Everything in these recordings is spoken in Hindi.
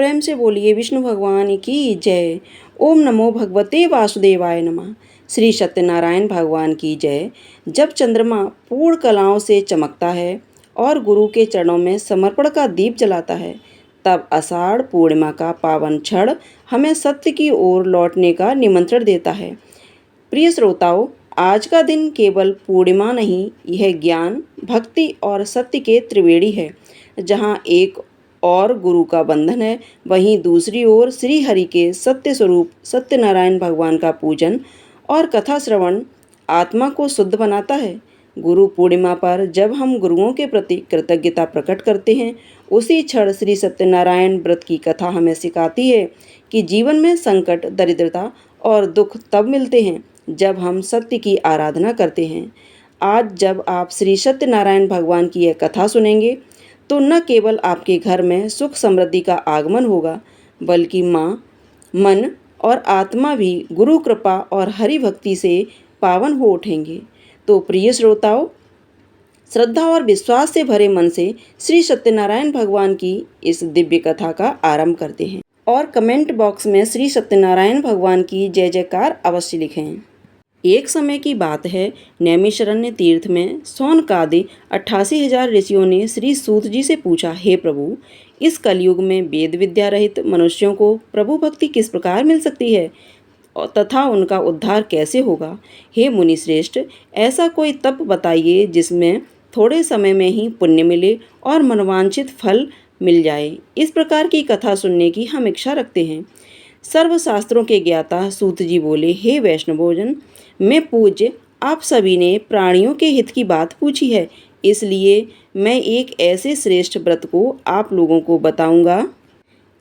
प्रेम से बोलिए विष्णु भगवान की जय। ओम नमो भगवते वासुदेवाय नमः। श्री सत्यनारायण भगवान की जय। जब चंद्रमा पूर्ण कलाओं से चमकता है और गुरु के चरणों में समर्पण का दीप जलाता है, तब आषाढ़ पूर्णिमा का पावन क्षण हमें सत्य की ओर लौटने का निमंत्रण देता है। प्रिय श्रोताओं, आज का दिन केवल पूर्णिमा नहीं, यह ज्ञान, भक्ति और सत्य के त्रिवेणी है। जहाँ एक और गुरु का बंधन है, वहीं दूसरी ओर श्री हरि के सत्य स्वरूप सत्यनारायण भगवान का पूजन और कथा श्रवण आत्मा को शुद्ध बनाता है। गुरु पूर्णिमा पर जब हम गुरुओं के प्रति कृतज्ञता प्रकट करते हैं, उसी क्षण श्री सत्यनारायण व्रत की कथा हमें सिखाती है कि जीवन में संकट, दरिद्रता और दुख तब मिलते हैं जब हम सत्य की आराधना करते हैं। आज जब आप श्री सत्यनारायण भगवान की यह कथा सुनेंगे, तो न केवल आपके घर में सुख समृद्धि का आगमन होगा, बल्कि मन और आत्मा भी गुरु कृपा और हरि भक्ति से पावन हो उठेंगे। तो प्रिय श्रोताओं, श्रद्धा और विश्वास से भरे मन से श्री सत्यनारायण भगवान की इस दिव्य कथा का आरंभ करते हैं और कमेंट बॉक्स में श्री सत्यनारायण भगवान की जय जयकार अवश्य लिखें। एक समय की बात है, नैमिषारण्य तीर्थ में सौनकादि 88,000 ऋषियों ने श्री सूत जी से पूछा, हे प्रभु, इस कलयुग में वेद विद्या रहित मनुष्यों को प्रभु भक्ति किस प्रकार मिल सकती है तथा उनका उद्धार कैसे होगा? हे मुनि श्रेष्ठ, ऐसा कोई तप बताइए जिसमें थोड़े समय में ही पुण्य मिले और मनवांछित फल मिल जाए। इस प्रकार की कथा सुनने की हम इच्छा रखते हैं। सर्वशास्त्रों के ज्ञाता सूत जी बोले, हे वैष्णवजन, मैं पूज्य आप सभी ने प्राणियों के हित की बात पूछी है, इसलिए मैं एक ऐसे श्रेष्ठ व्रत को आप लोगों को बताऊंगा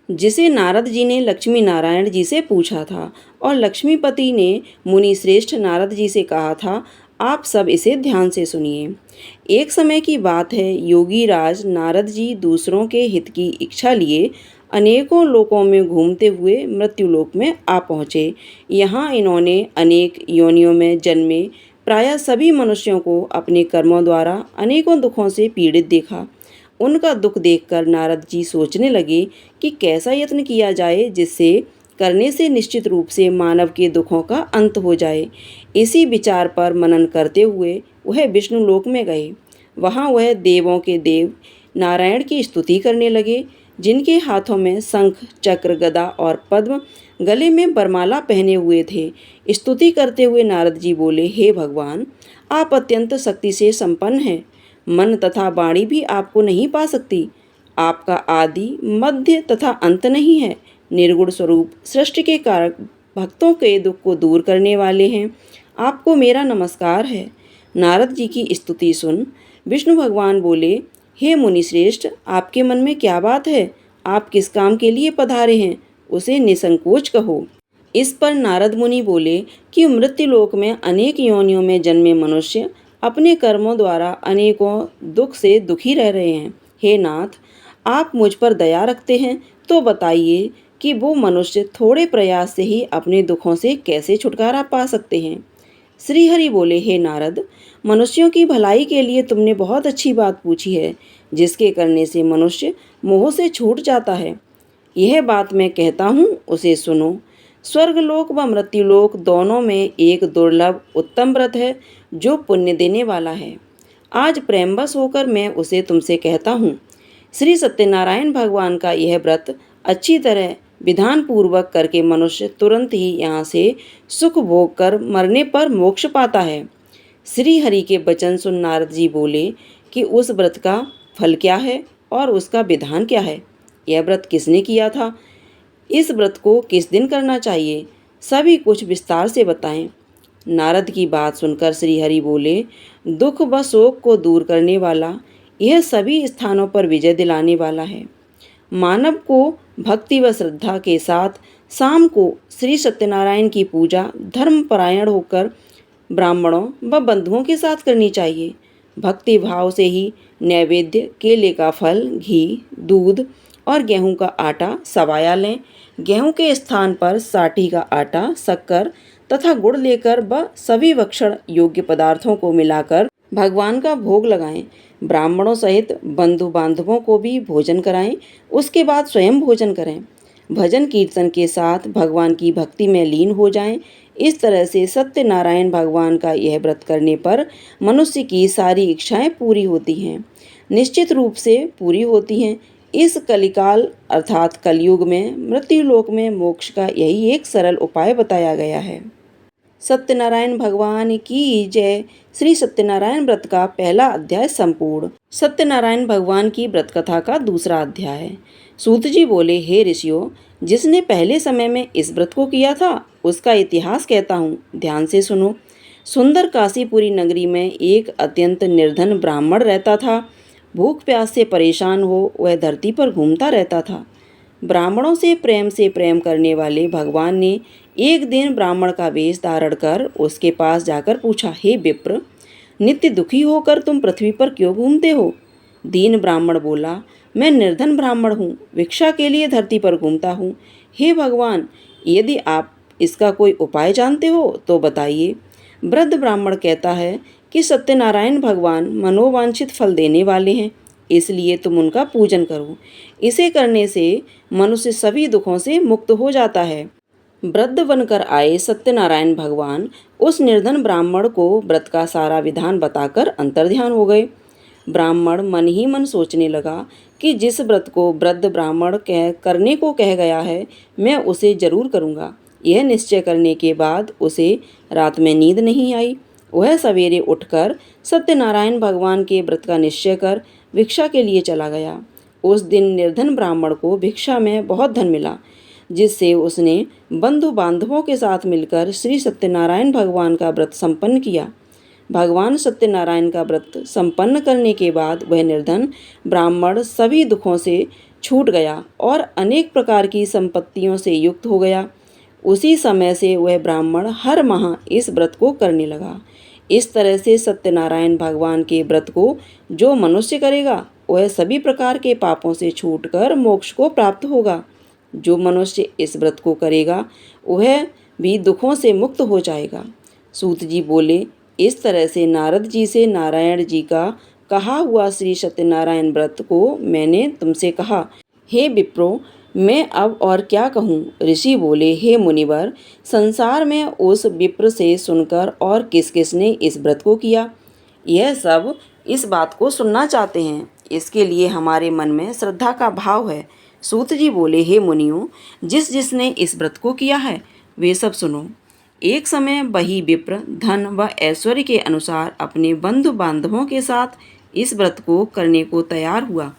जिसे नारद जी ने लक्ष्मी नारायण जी से पूछा था और लक्ष्मीपति ने मुनि श्रेष्ठ नारद जी से कहा था, आप सब इसे ध्यान से सुनिए। एक समय की बात है, योगी राज नारद जी दूसरों के हित की इच्छा लिए अनेकों लोकों में घूमते हुए मृत्युलोक में आ पहुँचे। यहाँ इन्होंने अनेक योनियों में जन्मे प्रायः सभी मनुष्यों को अपने कर्मों द्वारा अनेकों दुखों से पीड़ित देखा। उनका दुख देखकर नारद जी सोचने लगे कि कैसा यत्न किया जाए जिससे करने से निश्चित रूप से मानव के दुखों का अंत हो जाए। इसी विचार पर मनन करते हुए वह विष्णु लोक में गए। वहाँ वह देवों के देव नारायण की स्तुति करने लगे, जिनके हाथों में शंख, चक्र, गदा और पद्म, गले में बरमाला पहने हुए थे। स्तुति करते हुए नारद जी बोले, हे भगवान, आप अत्यंत शक्ति से संपन्न हैं। मन तथा वाणी भी आपको नहीं पा सकती। आपका आदि, मध्य तथा अंत नहीं है। निर्गुण स्वरूप सृष्टि के कारक, भक्तों के दुख को दूर करने वाले हैं। आपको मेरा नमस्कार है। नारद जी की स्तुति सुन विष्णु भगवान बोले, हे मुनि श्रेष्ठ, आपके मन में क्या बात है? आप किस काम के लिए पधारे हैं, उसे निसंकोच कहो। इस पर नारद मुनि बोले कि मृत्युलोक में अनेक योनियों में जन्मे मनुष्य अपने कर्मों द्वारा अनेकों दुख से दुखी रह रहे हैं। हे नाथ, आप मुझ पर दया रखते हैं तो बताइए कि वो मनुष्य थोड़े प्रयास से ही अपने दुखों से कैसे छुटकारा पा सकते हैं। श्री हरि बोले, हे नारद, मनुष्यों की भलाई के लिए तुमने बहुत अच्छी बात पूछी है, जिसके करने से मनुष्य मोह से छूट जाता है। यह बात मैं कहता हूँ, उसे सुनो। स्वर्गलोक व मृत्युलोक दोनों में एक दुर्लभ उत्तम व्रत है जो पुण्य देने वाला है। आज प्रेमवश होकर मैं उसे तुमसे कहता हूँ। श्री सत्यनारायण भगवान का यह व्रत अच्छी तरह विधान पूर्वक करके मनुष्य तुरंत ही यहाँ से सुख भोग कर मरने पर मोक्ष पाता है। श्री हरि के वचन सुन नारद जी बोले कि उस व्रत का फल क्या है और उसका विधान क्या है? यह व्रत किसने किया था? इस व्रत को किस दिन करना चाहिए? सभी कुछ विस्तार से बताएं। नारद की बात सुनकर श्री हरि बोले, दुख व शोक को दूर करने वाला, यह सभी स्थानों पर विजय दिलाने वाला है। मानव को भक्ति व श्रद्धा के साथ शाम को श्री सत्यनारायण की पूजा धर्मपरायण होकर ब्राह्मणों व बंधुओं के साथ करनी चाहिए। भक्ति भाव से ही नैवेद्य, केले का फल, घी, दूध और गेहूं का आटा सवाया लें। गेहूं के स्थान पर साठी का आटा, शक्कर तथा गुड़ लेकर व सभी भक्षण योग्य पदार्थों को मिलाकर भगवान का भोग लगाएं, ब्राह्मणों सहित बंधु बांधवों को भी भोजन कराएं, उसके बाद स्वयं भोजन करें। भजन कीर्तन के साथ भगवान की भक्ति में लीन हो जाएं। इस तरह से सत्यनारायण भगवान का यह व्रत करने पर मनुष्य की सारी इच्छाएं पूरी होती हैं, निश्चित रूप से पूरी होती हैं। इस कलिकाल अर्थात कलयुग में मृत्युलोक में मोक्ष का यही एक सरल उपाय बताया गया है। सत्यनारायण भगवान की जय। श्री सत्यनारायण व्रत का पहला अध्याय संपूर्ण। सत्यनारायण भगवान की व्रत कथा का दूसरा अध्याय। सूत जी बोले, हे ऋषियों, जिसने पहले समय में इस व्रत को किया था उसका इतिहास कहता हूँ, ध्यान से सुनो। सुंदर काशीपुरी नगरी में एक अत्यंत निर्धन ब्राह्मण रहता था। भूख प्यास से परेशान हो वह धरती पर घूमता रहता था। ब्राह्मणों से प्रेम करने वाले भगवान ने एक दिन ब्राह्मण का वेश धारण कर उसके पास जाकर पूछा, हे विप्र, नित्य दुखी होकर तुम पृथ्वी पर क्यों घूमते हो? दीन ब्राह्मण बोला, मैं निर्धन ब्राह्मण हूँ, भिक्षा के लिए धरती पर घूमता हूँ। हे भगवान, यदि आप इसका कोई उपाय जानते हो तो बताइए। वृद्ध ब्राह्मण कहता है कि सत्यनारायण भगवान मनोवांछित फल देने वाले हैं, इसलिए तुम उनका पूजन करो। इसे करने से मनुष्य सभी दुखों से मुक्त हो जाता है। वृद्ध बनकर आए सत्यनारायण भगवान उस निर्धन ब्राह्मण को व्रत का सारा विधान बताकर अंतर्ध्यान हो गए। ब्राह्मण मन ही मन सोचने लगा कि जिस व्रत को वृद्ध ब्राह्मण करने को कह गया है, मैं उसे जरूर करूँगा। यह निश्चय करने के बाद उसे रात में नींद नहीं आई। वह सवेरे उठकर सत्यनारायण भगवान के व्रत का निश्चय कर भिक्षा के लिए चला गया। उस दिन निर्धन ब्राह्मण को भिक्षा में बहुत धन मिला, जिससे उसने बंधु बांधवों के साथ मिलकर श्री सत्यनारायण भगवान का व्रत संपन्न किया। भगवान सत्यनारायण का व्रत संपन्न करने के बाद वह निर्धन ब्राह्मण सभी दुखों से छूट गया और अनेक प्रकार की संपत्तियों से युक्त हो गया। उसी समय से वह ब्राह्मण हर माह इस व्रत को करने लगा। इस तरह से सत्यनारायण भगवान के व्रत को जो मनुष्य करेगा वह सभी प्रकार के पापों से छूटकर मोक्ष को प्राप्त होगा। जो मनुष्य इस व्रत को करेगा वह भी दुखों से मुक्त हो जाएगा। सूत जी बोले, इस तरह से नारद जी से नारायण जी का कहा हुआ श्री सत्यनारायण व्रत को मैंने तुमसे कहा। हे विप्रो, मैं अब और क्या कहूँ? ऋषि बोले, हे मुनिवर, संसार में उस विप्र से सुनकर और किस किसने इस व्रत को किया, यह सब इस बात को सुनना चाहते हैं। इसके लिए हमारे मन में श्रद्धा का भाव है। सूत जी बोले, हे मुनियों, जिसने इस व्रत को किया है वे सब सुनो। एक समय वही विप्र धन व ऐश्वर्य के अनुसार अपने बंधु बांधवों के साथ इस व्रत को करने को तैयार हुआ।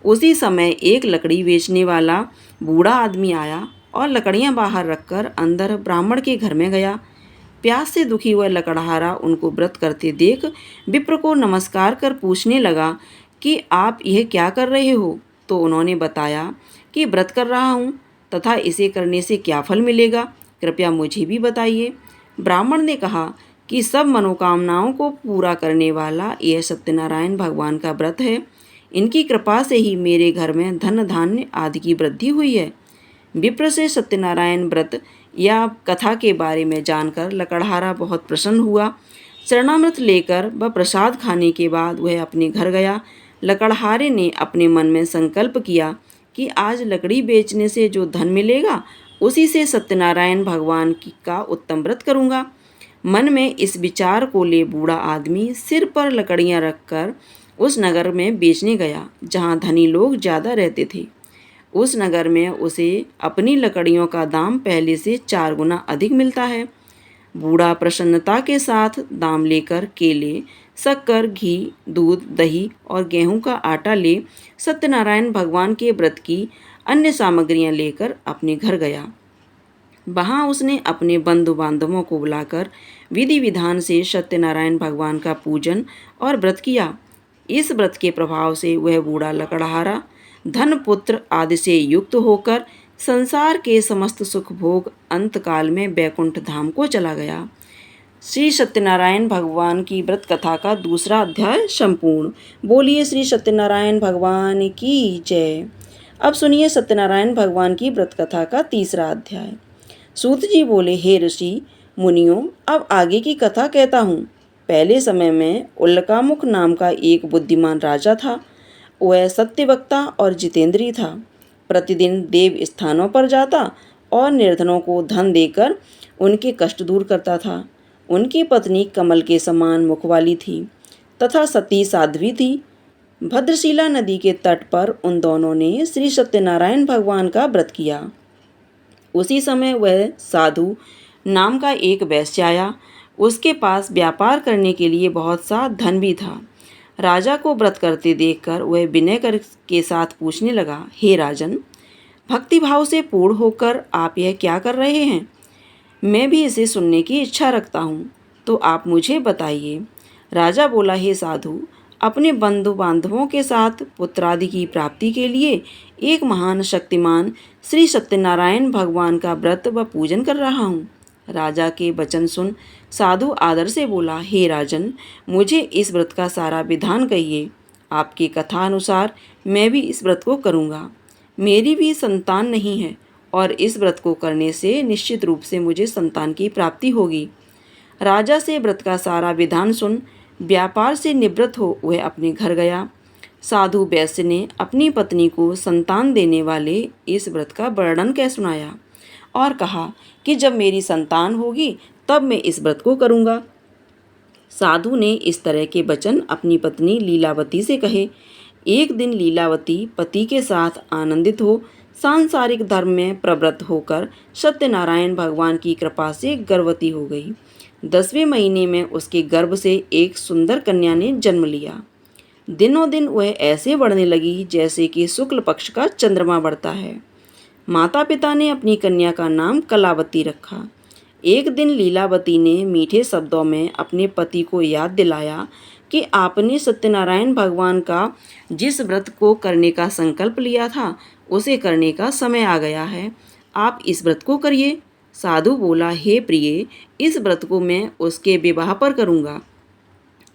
उसी समय एक लकड़ी बेचने वाला बूढ़ा आदमी आया और लकड़ियां बाहर रखकर अंदर ब्राह्मण के घर में गया। प्यास से दुखी हुआ लकड़हारा उनको व्रत करते देख विप्र को नमस्कार कर पूछने लगा कि आप यह क्या कर रहे हो? तो उन्होंने बताया कि व्रत कर रहा हूँ तथा इसे करने से क्या फल मिलेगा, कृपया मुझे भी बताइए। ब्राह्मण ने कहा कि सब मनोकामनाओं को पूरा करने वाला यह सत्यनारायण भगवान का व्रत है। इनकी कृपा से ही मेरे घर में धन धान्य आदि की वृद्धि हुई है। विप्र से सत्यनारायण व्रत या कथा के बारे में जानकर लकड़हारा बहुत प्रसन्न हुआ। चरणामृत लेकर व प्रसाद खाने के बाद वह अपने घर गया। लकड़हारे ने अपने मन में संकल्प किया कि आज लकड़ी बेचने से जो धन मिलेगा उसी से सत्यनारायण भगवान का उत्तम व्रत करूँगा। मन में इस विचार को ले बूढ़ा आदमी सिर पर लकड़ियाँ रखकर उस नगर में बेचने गया जहाँ धनी लोग ज़्यादा रहते थे। उस नगर में उसे अपनी लकड़ियों का दाम पहले से 4 गुना अधिक मिलता है। बूढ़ा प्रसन्नता के साथ दाम लेकर केले, शक्कर, घी, दूध, दही और गेहूं का आटा ले सत्यनारायण भगवान के व्रत की अन्य सामग्रियां लेकर अपने घर गया। वहाँ उसने अपने बंधु बांधवों को बुलाकर विधि विधान से सत्यनारायण भगवान का पूजन और व्रत किया। इस व्रत के प्रभाव से वह बूढ़ा लकड़हारा धन पुत्र आदि से युक्त होकर संसार के समस्त सुख भोग अंतकाल में वैकुंठ धाम को चला गया। श्री सत्यनारायण भगवान की व्रत कथा का दूसरा अध्याय संपूर्ण। बोलिए श्री सत्यनारायण भगवान की जय। अब सुनिए सत्यनारायण भगवान की व्रत कथा का तीसरा अध्याय। सूत जी बोले, हे ऋषि मुनियों, अब आगे की कथा कहता हूँ। पहले समय में उल्कामुख नाम का एक बुद्धिमान राजा था। वह सत्यवक्ता और जितेंद्रिय था। प्रतिदिन देव स्थानों पर जाता और निर्धनों को धन देकर उनके कष्ट दूर करता था। उनकी पत्नी कमल के समान मुख वाली थी तथा सती साध्वी थी। भद्रशिला नदी के तट पर उन दोनों ने श्री सत्यनारायण भगवान का व्रत किया। उसी समय वह साधु नाम का एक वैश्य आया। उसके पास व्यापार करने के लिए बहुत सा धन भी था। राजा को व्रत करते देखकर वह विनय के साथ पूछने लगा, हे राजन, भक्तिभाव से पूर्ण होकर आप यह क्या कर रहे हैं? मैं भी इसे सुनने की इच्छा रखता हूँ, तो आप मुझे बताइए। राजा बोला, हे साधु, अपने बंधु बांधवों के साथ पुत्रादि की प्राप्ति के लिए एक महान शक्तिमान श्री सत्यनारायण भगवान का व्रत व पूजन कर रहा हूँ। राजा के वचन सुन साधु आदर से बोला, हे राजन, मुझे इस व्रत का सारा विधान कहिए। आपकी कथा अनुसार मैं भी इस व्रत को करूँगा। मेरी भी संतान नहीं है और इस व्रत को करने से निश्चित रूप से मुझे संतान की प्राप्ति होगी। राजा से व्रत का सारा विधान सुन व्यापार से निवृत्त हो वह अपने घर गया। साधु वैश्य ने अपनी पत्नी को संतान देने वाले इस व्रत का वर्णन कह सुनाया और कहा कि जब मेरी संतान होगी तब मैं इस व्रत को करूँगा। साधु ने इस तरह के वचन अपनी पत्नी लीलावती से कहे। एक दिन लीलावती पति के साथ आनंदित हो सांसारिक धर्म में प्रवृत्त होकर सत्यनारायण भगवान की कृपा से गर्भवती हो गई। 10वें महीने में उसके गर्भ से एक सुंदर कन्या ने जन्म लिया। दिनों दिन वह ऐसे बढ़ने लगी जैसे कि शुक्ल पक्ष का चंद्रमा बढ़ता है। माता पिता ने अपनी कन्या का नाम कलावती रखा। एक दिन लीलावती ने मीठे शब्दों में अपने पति को याद दिलाया कि आपने सत्यनारायण भगवान का जिस व्रत को करने का संकल्प लिया था उसे करने का समय आ गया है। आप इस व्रत को करिए। साधु बोला, हे प्रिय, इस व्रत को मैं उसके विवाह पर करूँगा।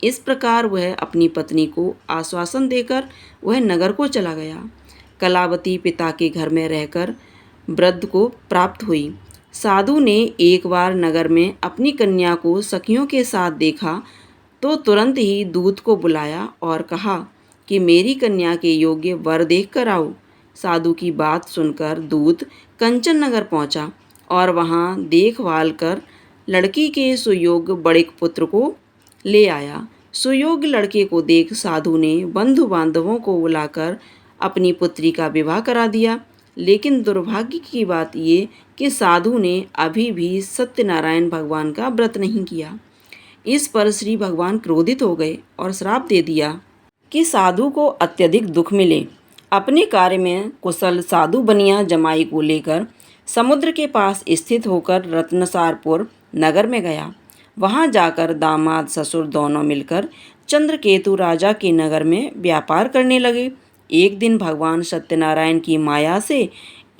इस प्रकार वह अपनी पत्नी को आश्वासन देकर वह नगर को चला गया। कलावती पिता के घर में रहकर वृद्ध को प्राप्त हुई। साधु ने एक बार नगर में अपनी कन्या को सखियों के साथ देखा तो तुरंत ही दूत को बुलाया और कहा कि मेरी कन्या के योग्य वर देख कर आओ। साधु की बात सुनकर दूत कंचन नगर पहुंचा और वहां देखभाल कर लड़की के सुयोग्य बड़े पुत्र को ले आया। सुयोग्य लड़के को देख साधु ने बंधु बांधवों को बुलाकर अपनी पुत्री का विवाह करा दिया। लेकिन दुर्भाग्य की बात ये कि साधु ने अभी भी सत्यनारायण भगवान का व्रत नहीं किया। इस पर श्री भगवान क्रोधित हो गए और श्राप दे दिया कि साधु को अत्यधिक दुख मिले। अपने कार्य में कुशल साधु बनिया जमाई को लेकर समुद्र के पास स्थित होकर रत्नसारपुर नगर में गया। वहां जाकर दामाद ससुर दोनों मिलकर चंद्रकेतु राजा के नगर में व्यापार करने लगे। एक दिन भगवान सत्यनारायण की माया से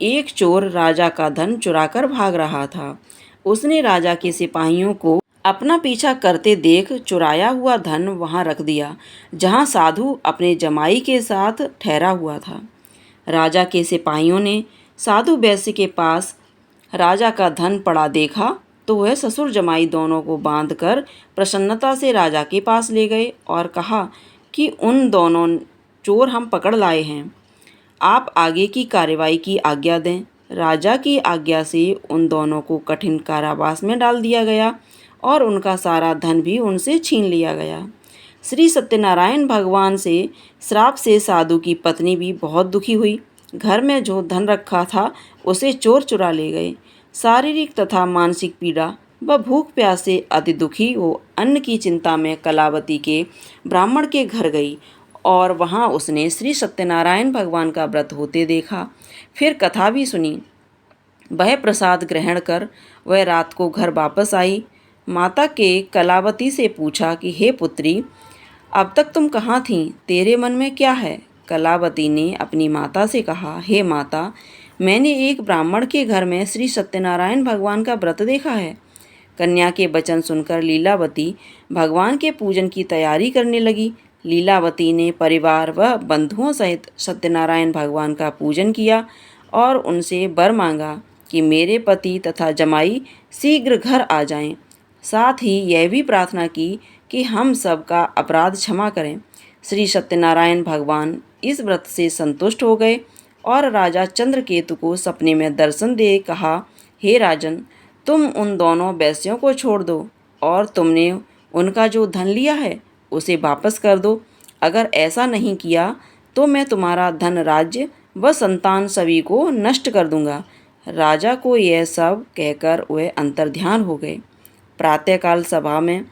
एक चोर राजा का धन चुराकर भाग रहा था। उसने राजा के सिपाहियों को अपना पीछा करते देख चुराया हुआ धन वहां रख दिया जहां साधु अपने जमाई के साथ ठहरा हुआ था। राजा के सिपाहियों ने साधु वैश्य के पास राजा का धन पड़ा देखा तो वह ससुर जमाई दोनों को बांधकर प्रसन्नता से राजा के पास ले गए और कहा कि उन दोनों चोर हम पकड़ लाए हैं, आप आगे की कार्रवाई की आज्ञा दें। राजा की आज्ञा से उन दोनों को कठिन कारावास में डाल दिया गया और उनका सारा धन भी उनसे छीन लिया गया। श्री सत्यनारायण भगवान से श्राप से साधु की पत्नी भी बहुत दुखी हुई। घर में जो धन रखा था उसे चोर चुरा ले गए। शारीरिक तथा मानसिक पीड़ा व भूख प्यास से अति दुखी हो अन्न की चिंता में कलावती के ब्राह्मण के घर गई और वहां उसने श्री सत्यनारायण भगवान का व्रत होते देखा। फिर कथा भी सुनी। वह प्रसाद ग्रहण कर वह रात को घर वापस आई। माता के कलावती से पूछा कि हे पुत्री, अब तक तुम कहाँ थीं? तेरे मन में क्या है? कलावती ने अपनी माता से कहा, हे माता, मैंने एक ब्राह्मण के घर में श्री सत्यनारायण भगवान का व्रत देखा है। कन्या के वचन सुनकर लीलावती भगवान के पूजन की तैयारी करने लगी। लीलावती ने परिवार व बंधुओं सहित सत्यनारायण भगवान का पूजन किया और उनसे वर मांगा कि मेरे पति तथा जमाई शीघ्र घर आ जाएं। साथ ही यह भी प्रार्थना की कि हम सबका अपराध क्षमा करें। श्री सत्यनारायण भगवान इस व्रत से संतुष्ट हो गए और राजा चंद्रकेतु को सपने में दर्शन दे कहा, हे राजन, तुम उन दोनों वेश्यों को छोड़ दो और तुमने उनका जो धन लिया है उसे वापस कर दो। अगर ऐसा नहीं किया तो मैं तुम्हारा धन, राज्य व संतान सभी को नष्ट कर दूंगा। राजा को यह सब कहकर वह अंतर्ध्यान हो गए। प्रातःकाल सभा में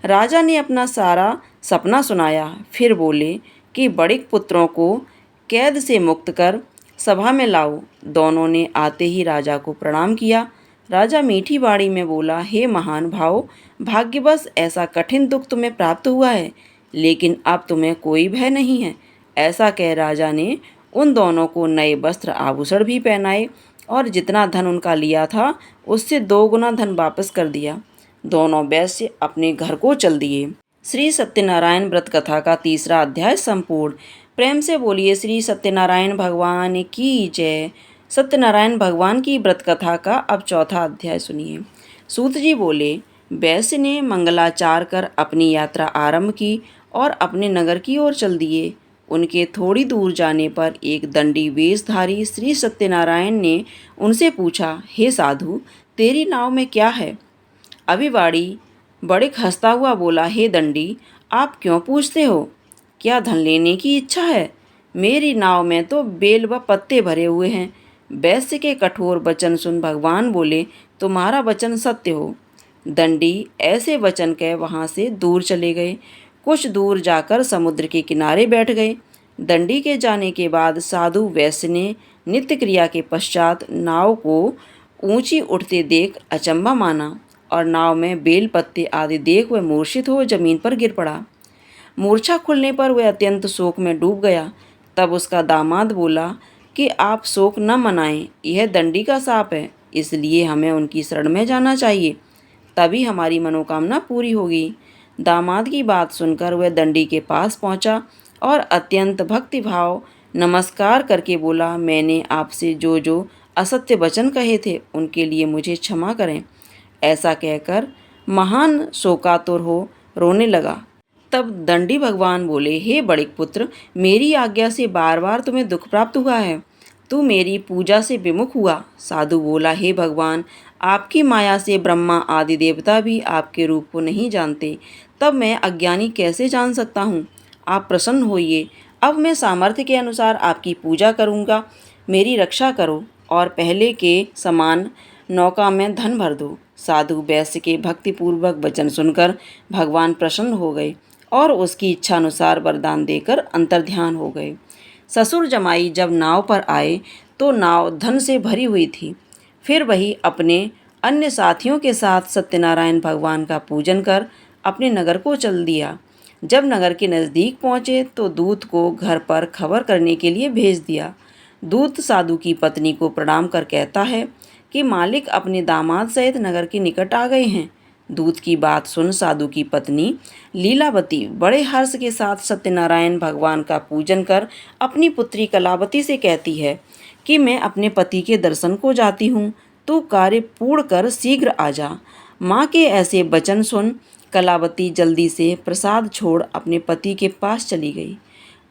राजा ने अपना सारा सपना सुनाया। फिर बोले कि बड़े पुत्रों को कैद से मुक्त कर सभा में लाओ। दोनों ने आते ही राजा को प्रणाम किया। राजा मीठी बाणी में बोला, हे महान भाव, भाग्यवश ऐसा कठिन दुख तुम्हें प्राप्त हुआ है, लेकिन अब तुम्हें कोई भय नहीं है। ऐसा कह राजा ने उन दोनों को नए वस्त्र आभूषण भी पहनाए और जितना धन उनका लिया था उससे 2 गुना धन वापस कर दिया। दोनों वैश्य अपने घर को चल दिए। श्री सत्यनारायण व्रत कथा का 3रा अध्याय संपूर्ण। प्रेम से बोलिए श्री सत्यनारायण भगवान की जय। सत्यनारायण भगवान की व्रत कथा का अब 4था अध्याय सुनिए। सूत जी बोले, वैश्य ने मंगलाचार कर अपनी यात्रा आरंभ की और अपने नगर की ओर चल दिए। उनके थोड़ी दूर जाने पर एक दंडी वेशधारी श्री सत्यनारायण ने उनसे पूछा, हे साधु, तेरी नाव में क्या है? अभिवाड़ी बड़े हंसता हुआ बोला, हे दंडी, आप क्यों पूछते हो? क्या धन लेने की इच्छा है? मेरी नाव में तो बेल व पत्ते भरे हुए हैं। वैश्य के कठोर वचन सुन भगवान बोले, तुम्हारा वचन सत्य हो। दंडी ऐसे वचन कह वहाँ से दूर चले गए। कुछ दूर जाकर समुद्र के किनारे बैठ गए। दंडी के जाने के बाद साधु वैश्य ने नित्य क्रिया के पश्चात नाव को ऊंची उठते देख अचंभा माना और नाव में बेल पत्ते आदि देख वह मूर्छित हो जमीन पर गिर पड़ा। मूर्छा खुलने पर वह अत्यंत शोक में डूब गया। तब उसका दामाद बोला कि आप शोक न मनाएं, यह दंडी का शाप है, इसलिए हमें उनकी शरण में जाना चाहिए, तभी हमारी मनोकामना पूरी होगी। दामाद की बात सुनकर वह दंडी के पास पहुंचा और अत्यंत भक्तिभाव नमस्कार करके बोला, मैंने आपसे जो जो असत्य वचन कहे थे उनके लिए मुझे क्षमा करें। ऐसा कहकर महान शोकातुर हो रोने लगा। तब दंडी भगवान बोले, हे बड़े पुत्र, मेरी आज्ञा से बार बार तुम्हें दुख प्राप्त हुआ है। तू मेरी पूजा से विमुख हुआ। साधु बोला, हे भगवान, आपकी माया से ब्रह्मा आदि देवता भी आपके रूप को नहीं जानते, तब मैं अज्ञानी कैसे जान सकता हूँ? आप प्रसन्न होइए, अब मैं सामर्थ्य के अनुसार आपकी पूजा करूँगा। मेरी रक्षा करो और पहले के समान नौका में धन भर दो। साधु वैश्य के भक्तिपूर्वक वचन सुनकर भगवान प्रसन्न हो गए और उसकी इच्छा अनुसार वरदान देकर अंतर्ध्यान हो गए। ससुर जमाई जब नाव पर आए तो नाव धन से भरी हुई थी। फिर वही अपने अन्य साथियों के साथ सत्यनारायण भगवान का पूजन कर अपने नगर को चल दिया। जब नगर के नज़दीक पहुँचे तो दूत को घर पर खबर करने के लिए भेज दिया। दूत साधु की पत्नी को प्रणाम कर कहता है कि मालिक अपने दामाद सहित नगर के निकट आ गए हैं। दूत की बात सुन साधु की पत्नी लीलावती बड़े हर्ष के साथ सत्यनारायण भगवान का पूजन कर अपनी पुत्री कलावती से कहती है कि मैं अपने पति के दर्शन को जाती हूँ, तू कार्य पूर्ण कर शीघ्र आ जा। माँ के ऐसे वचन सुन कलावती जल्दी से प्रसाद छोड़ अपने पति के पास चली गई।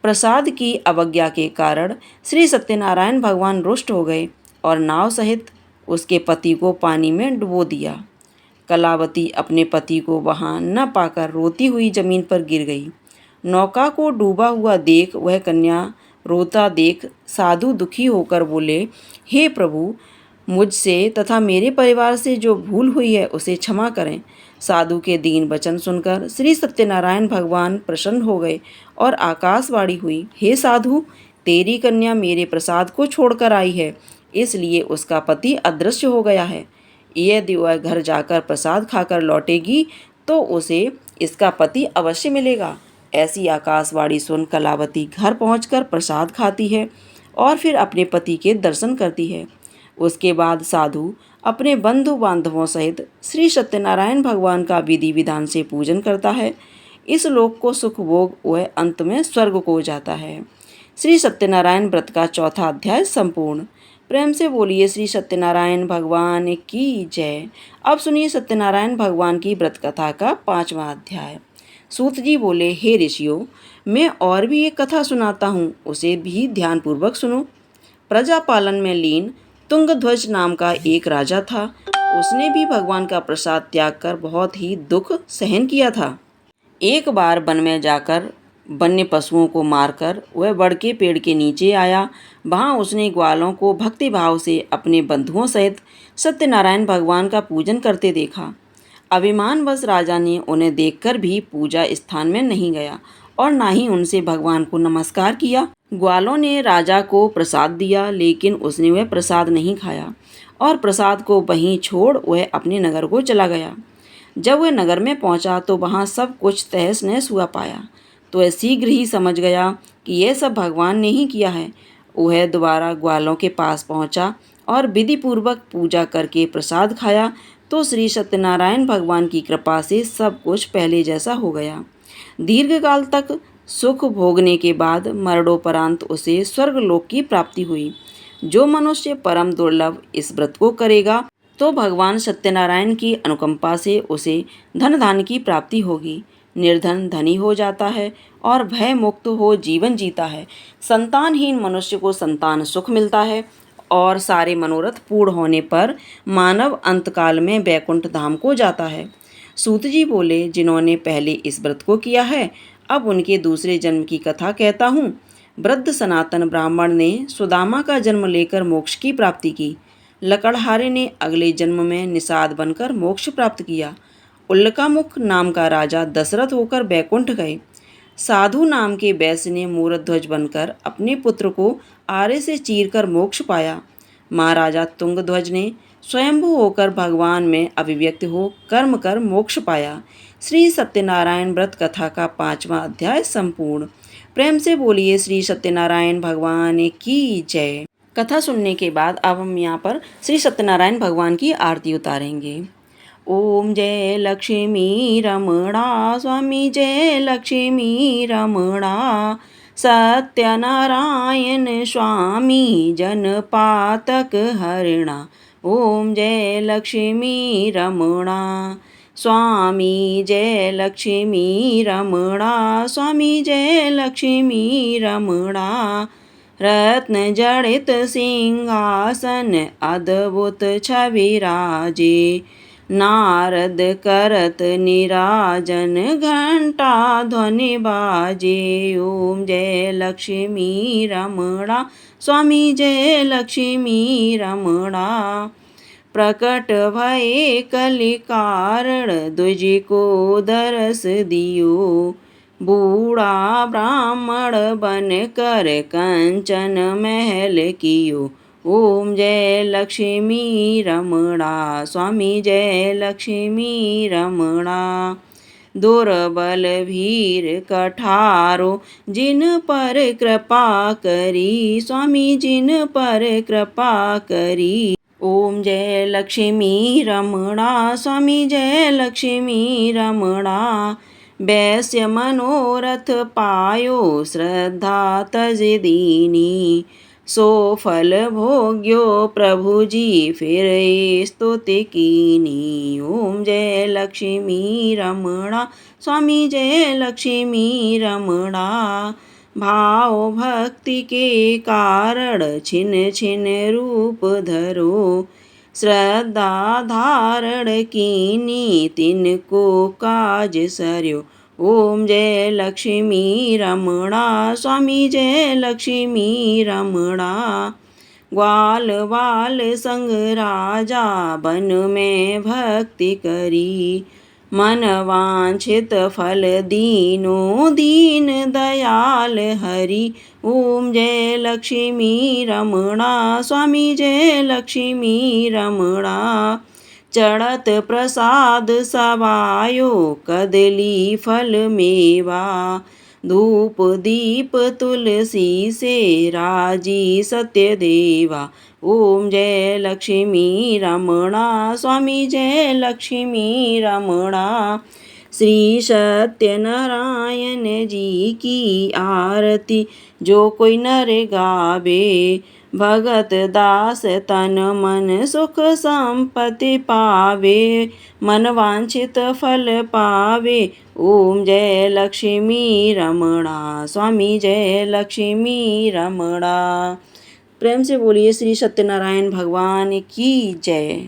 प्रसाद की अवज्ञा के कारण श्री सत्यनारायण भगवान रुष्ट हो गए और नाव सहित उसके पति को पानी में डुबो दिया। कलावती अपने पति को वहां न पाकर रोती हुई जमीन पर गिर गई। नौका को डूबा हुआ देख वह कन्या रोता देख साधु दुखी होकर बोले, हे प्रभु, मुझसे तथा मेरे परिवार से जो भूल हुई है उसे क्षमा करें। साधु के दीन वचन सुनकर श्री सत्यनारायण भगवान प्रसन्न हो गए और आकाशवाणी हुई, हे साधु, तेरी कन्या मेरे प्रसाद को छोड़कर आई है, इसलिए उसका पति अदृश्य हो गया है। यदि वह घर जाकर प्रसाद खाकर लौटेगी तो उसे इसका पति अवश्य मिलेगा। ऐसी आकाशवाणी सुन कलावती घर पहुंचकर प्रसाद खाती है और फिर अपने पति के दर्शन करती है। उसके बाद साधु अपने बंधु बांधवों सहित श्री सत्यनारायण भगवान का विधि विधान से पूजन करता है। इस लोक को सुख भोग वह अंत में स्वर्ग को जाता है। श्री सत्यनारायण व्रत का 4था अध्याय संपूर्ण। प्रेम से बोलिए श्री सत्यनारायण भगवान की जय। अब सुनिए सत्यनारायण भगवान की व्रत कथा का 5वां अध्याय। सूत जी बोले, हे ऋषियों, मैं और भी एक कथा सुनाता हूँ, उसे भी ध्यानपूर्वक सुनो। प्रजा पालन में लीन तुंगध्वज नाम का एक राजा था। उसने भी भगवान का प्रसाद त्याग कर बहुत ही दुख सहन किया था। एक बार वन में जाकर वन्य पशुओं को मारकर वह बड़ के पेड़ के नीचे आया। वहाँ उसने ग्वालों को भक्ति भाव से अपने बंधुओं सहित सत्यनारायण भगवान का पूजन करते देखा। अभिमानवश राजा ने उन्हें देखकर भी पूजा स्थान में नहीं गया और ना ही उनसे भगवान को नमस्कार किया। ग्वालों ने राजा को प्रसाद दिया, लेकिन उसने वह प्रसाद नहीं खाया और प्रसाद को वहीं छोड़ वह अपने नगर को चला गया। जब वह नगर में पहुंचा तो वहां सब कुछ तहस नहस हुआ पाया, तो वह शीघ्र ही समझ गया कि यह सब भगवान ने ही किया है। वह दोबारा ग्वालों के पास पहुंचा और विधि पूर्वक पूजा करके प्रसाद खाया, तो श्री सत्यनारायण भगवान की कृपा से सब कुछ पहले जैसा हो गया। दीर्घकाल तक सुख भोगने के बाद मरणोपरांत उसे स्वर्गलोक की प्राप्ति हुई। जो मनुष्य परम दुर्लभ इस व्रत को करेगा, तो भगवान सत्यनारायण की अनुकंपा से उसे धन धान्य की प्राप्ति होगी। निर्धन धनी हो जाता है और भय मुक्त हो जीवन जीता है। संतानहीन मनुष्य को संतान सुख मिलता है और सारे मनोरथ पूर्ण होने पर मानव अंतकाल में बैकुंठ धाम को जाता है। सूत जी बोले, जिन्होंने पहले इस व्रत को किया है, अब उनके दूसरे जन्म की कथा कहता हूँ। वृद्ध सनातन ब्राह्मण ने सुदामा का जन्म लेकर मोक्ष की प्राप्ति की। लकड़हारे ने अगले जन्म में निषाद बनकर मोक्ष प्राप्त किया। उल्कामुख नाम का राजा दशरथ होकर बैकुंठ गए। साधु नाम के वैश्य ने मूरध्वज बनकर अपने पुत्र को आरे से चीरकर मोक्ष पाया। महाराजा तुंगध्वज ने स्वयंभू होकर भगवान में अभिव्यक्त हो कर्म कर मोक्ष पाया। श्री सत्यनारायण व्रत कथा का 5वां अध्याय संपूर्ण। प्रेम से बोलिए श्री सत्यनारायण भगवान की जय। कथा सुनने के बाद अब हम यहाँ पर श्री सत्यनारायण भगवान की आरती उतारेंगे। ओम जय लक्ष्मी रमणा स्वामी, जय लक्ष्मी रमणा। सत्यनारायण स्वामी जन पातक हरिणा। ओम जय लक्ष्मी रमणा स्वामी, जय लक्ष्मी रमणा स्वामी, जय लक्ष्मी रमणा। रत्न जड़ित सिंहासन अद्भुत छवि राजे। नारद करत निराजन घंटा ध्वनि बाजे। ओम जय लक्ष्मी रमणा स्वामी, जय लक्ष्मी रमणा। प्रकट भये कलि कारण द्विज को दरस दियो। बूढ़ा ब्राह्मण बन कर कंचन महल कियो। ओम जय लक्ष्मी रमणा स्वामी, जय लक्ष्मी रमणा। दुर्बल भीर कठारो जिन पर कृपा करी। स्वामी जिन पर कृपा करी। ओम जय लक्ष्मी रमणा स्वामी, जय लक्ष्मी रमणा। वैश्य मनोरथ पायो श्रद्धा तज दीनी। सो फल भोग्यो प्रभु जी फिर स्तुति कीनी। ओम जय लक्ष्मी रमणा स्वामी, जय लक्ष्मी रमणा। भाव भक्ति के कारण छिन छिन रूप धरो। श्रद्धा धारण कीनी तिनको काज सरयो। ओम जय लक्ष्मी रमणा स्वामी, जय लक्ष्मी रमणा। ग्वाल बाल संग राजा बन में भक्ति करी। मन वांछित फल दीनो दीन दयाल हरि। ओम जय लक्ष्मी रमणा स्वामी, जय लक्ष्मी रमणा। चढ़त प्रसाद सवायो कदली फल मेवा। धूप दीप तुलसी से राजी सत्य देवा। ओम जय लक्ष्मी रमणा स्वामी, जय लक्ष्मी रमणा। श्री सत्यनारायण जी की आरती जो कोई नर गावे। भगत दास तन मन सुख संपत्ति पावे, मन वांछित फल पावे। ओम जय लक्ष्मी रमणा, स्वामी जय लक्ष्मी रमणा। प्रेम से बोलिए श्री सत्यनारायण भगवान की जय।